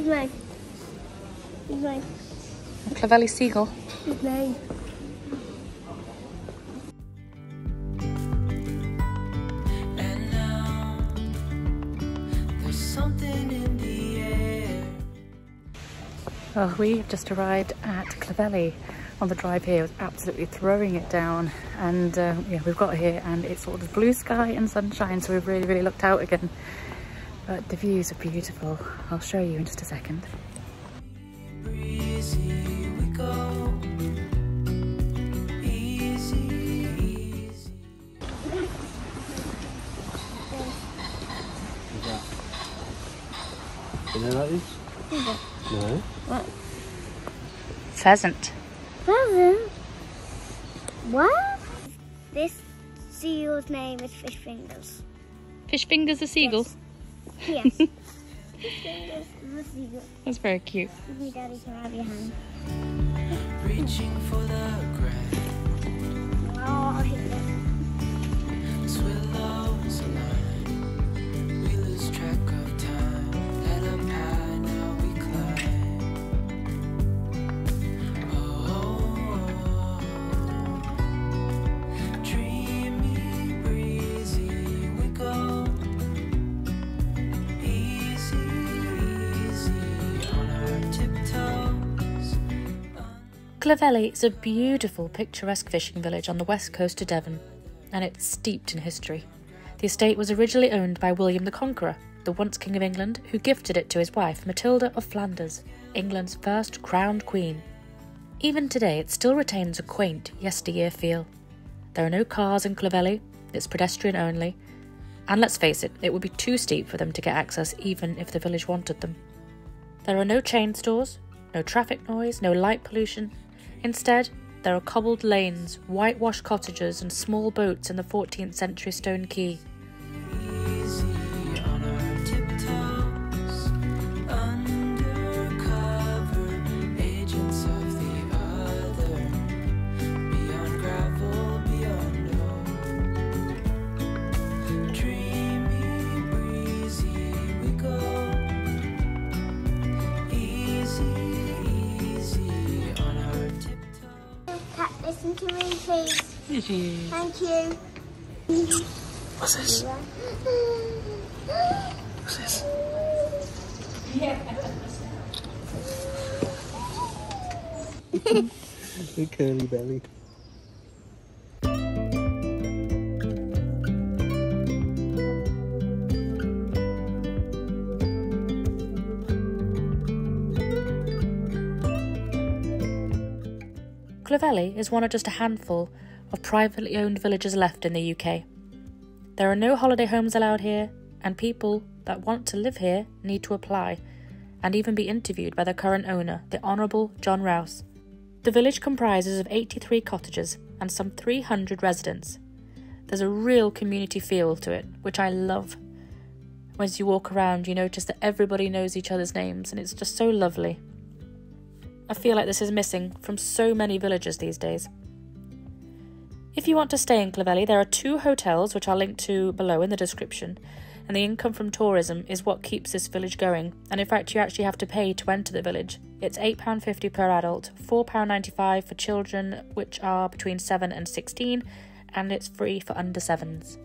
He's mine. He's mine. A Clovelly seagull. He's mine. And now there's something in the air. Well, we've just arrived at Clovelly. On the drive here, it was absolutely throwing it down, and yeah, we've got here and it's sort of blue sky and sunshine, so we've really looked out again. But the views are beautiful. I'll show you in just a second. Breezy we go. Easy, easy. You know like this? No. What? Pheasant. Pheasant? What? This seal's name is Fish Fingers. Fish Fingers the seagull? Yes. Fish Fingers the seagull. That's very cute. Give me, Daddy, can I have your hand? Reaching for the ground. Oh, I'll hit that. As willows align, we lose track of time. Head up high, now we climb. Oh, dreamy, breezy we go. Easy, easy on our tiptoes. Clovelly is a beautiful, picturesque fishing village on the west coast of Devon, and it's steeped in history. The estate was originally owned by William the Conqueror, the once King of England, who gifted it to his wife Matilda of Flanders, England's first crowned queen. Even today, it still retains a quaint, yesteryear feel. There are no cars in Clovelly, it's pedestrian only, and let's face it, it would be too steep for them to get access even if the village wanted them. There are no chain stores, no traffic noise, no light pollution. Instead, there are cobbled lanes, whitewashed cottages and small boats in the 14th century stone quay. Easy on our tiptoes, undercover agents of the other, beyond gravel, beyond hope. Dreamy, breezy we go. Easy, easy on our tiptoes. Cat, listen to me, please. Thank you. What's this? What's this? The curly belly. Clovelly is one of just a handful of privately owned villages left in the UK. There are no holiday homes allowed here, and people that want to live here need to apply and even be interviewed by the current owner, the Honourable John Rouse. The village comprises of 83 cottages and some 300 residents. There's a real community feel to it, which I love. As you walk around, you notice that everybody knows each other's names, and it's just so lovely. I feel like this is missing from so many villages these days. If you want to stay in Clovelly, there are 2 hotels which I'll link to below in the description, and the income from tourism is what keeps this village going, and in fact you actually have to pay to enter the village. It's £8.50 per adult, £4.95 for children which are between 7 and 16, and it's free for under 7s.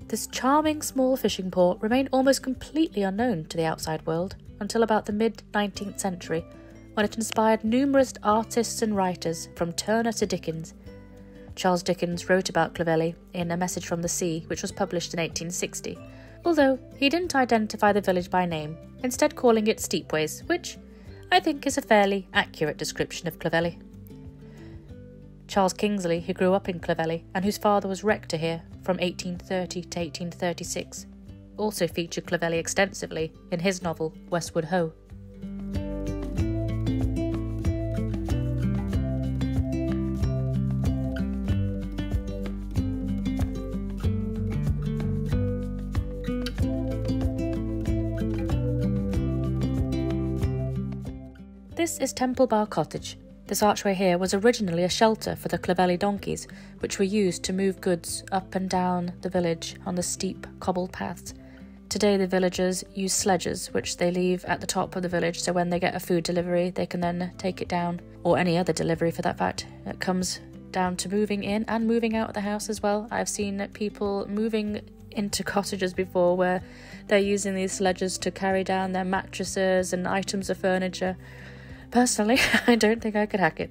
This charming small fishing port remained almost completely unknown to the outside world until about the mid-19th century, when it inspired numerous artists and writers from Turner to Dickens. Charles Dickens wrote about Clovelly in A Message from the Sea, which was published in 1860, although he didn't identify the village by name, instead calling it Steepways, which I think is a fairly accurate description of Clovelly. Charles Kingsley, who grew up in Clovelly and whose father was rector here from 1830 to 1836, also featured Clovelly extensively in his novel Westward Ho. this is Temple Bar Cottage. This archway here was originally a shelter for the Clovelly donkeys, which were used to move goods up and down the village on the steep cobbled paths. Today the villagers use sledges, which they leave at the top of the village, so when they get a food delivery they can then take it down, or any other delivery for that fact. It comes down to moving in and moving out of the house as well. I've seen people moving into cottages before where they're using these sledges to carry down their mattresses and items of furniture. Personally, I don't think I could hack it.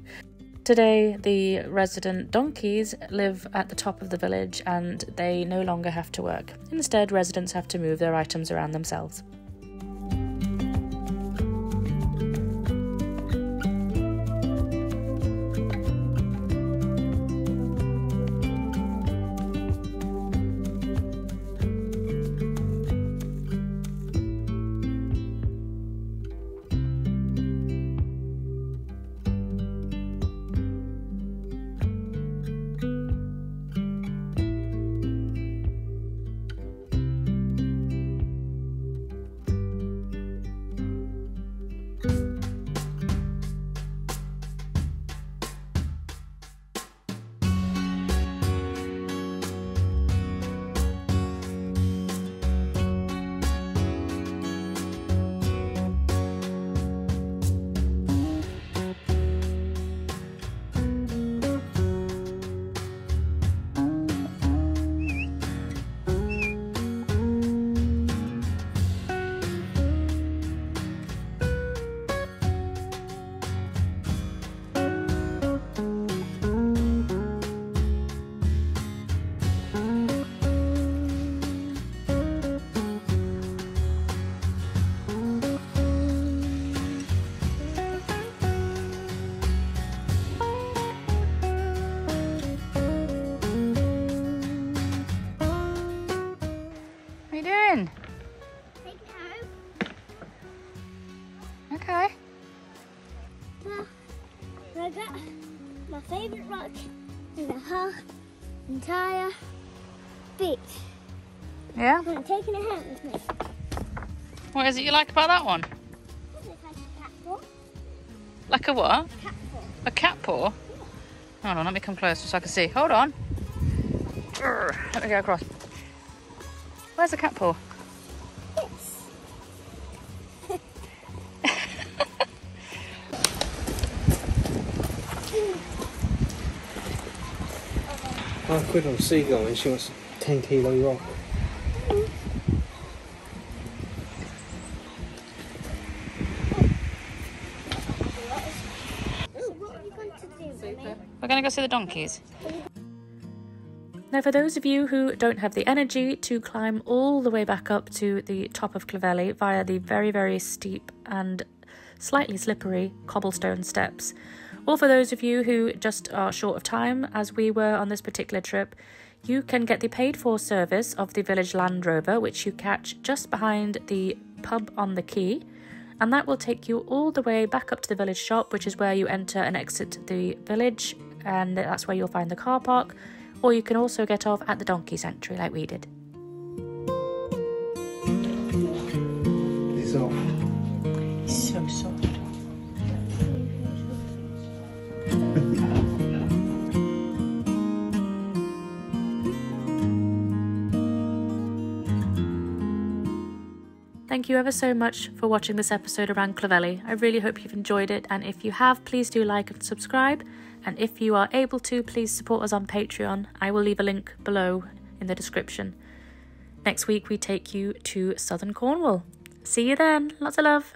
Today, the resident donkeys live at the top of the village and they no longer have to work. Instead, residents have to move their items around themselves. Okay. Well, I got my favourite rock in the whole entire beach. Yeah? I'm taking it home with me. What is it you like about that one? It's like a cat paw. Like a what? Cat paw. A cat paw? Hold on, let me come closer so I can see. Hold on. Let me go across. Where's the cat paw? Yes. I quit on Seagull and she wants a 10 kilo rock. What are you going to do, Mummy? We're going to go see the donkeys. Now, for those of you who don't have the energy to climb all the way back up to the top of Clovelly via the very, very steep and slightly slippery cobblestone steps, or for those of you who just are short of time, as we were on this particular trip, you can get the paid-for service of the village Land Rover, which you catch just behind the pub on the quay, and that will take you all the way back up to the village shop, which is where you enter and exit the village, and that's where you'll find the car park. Or you can also get off at the donkey sanctuary like we did. It's off. So soft. Thank you ever so much for watching this episode around Clovelly. I really hope you've enjoyed it, and if you have, please do like and subscribe. And if you are able to, please support us on Patreon. I will leave a link below in the description. Next week we take you to southern Cornwall. See you then. Lots of love.